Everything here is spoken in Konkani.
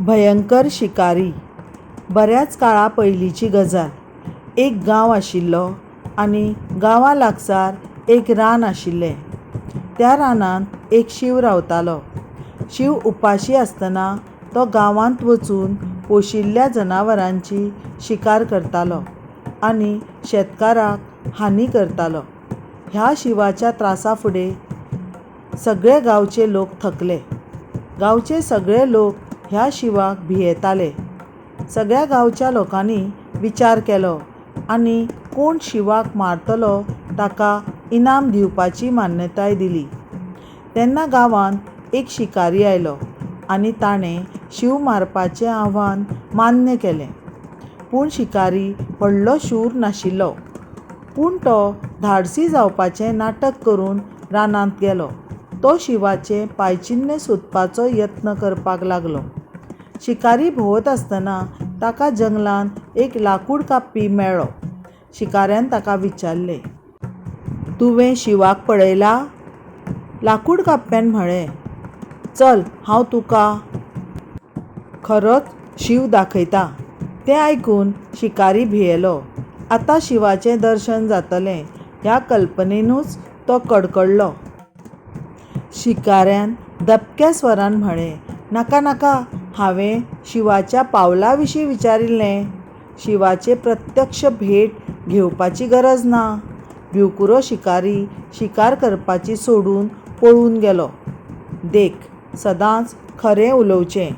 भयंकर शिकारी। बऱ्याच काळा पयलींची गजाल। एक गांव आशिल्लो आनी गांवा लागसार एक रान आशिल्लें। त्या रानांत एक शिव रावतालो। शिव उपाशी आसतना तो गांवांत वचून पोशिल्ल्या जनावरांची शिकार करतालो आनी शेतकाराक हानी करतालो। ह्या शिवाच्या त्रासा फुडें सगळे गांवचे लोक थकले। गांवचे सगळे लोक ह्या शिवाक भियेताले। सगळ्या गांवच्या लोकांनी विचार केलो आनी कोण शिवाक मारतलो ताका इनाम दिवपाची मान्यताय दिली। तेन्ना गांवांत एक शिकारी आयलो आनी ताणें शिव मारपाचें आव्हान मान्य केलें। पूण शिकारी व्हडलो शूर नाशिल्लो, पूण तो धाडसी जावपाचें नाटक करून रानांत गेलो। तो शिवाचें पांयचिन्ह सोदपाचो यत्न करपाक लागलो। शिकारी भोंवत आसतना ताका जंगलांत एक लाकूड कापपी मेळ्ळो। शिकाऱ्यान ताका विचारलें, तुवें शिवाक पळयला? लाकूड कापप्यान म्हळें, चल हांव तुका खरोच शिव दाखयतां। तें आयकून शिकारी भियेलो। आतां शिवाचें दर्शन जातलें ह्या कल्पनेनूच तो कडकडलो। शिकाऱ्यान दबक्या स्वरान म्हळें, नाका नाका, हांवें शिवाच्या पावला विशीं विचारिल्लें। शिवाचे प्रत्यक्ष भेट घेवपाची गरज ना। भिवकुरो शिकारी शिकार करपाची सोडून पळून गेलो। देख, सदांच खरें उलोवचें।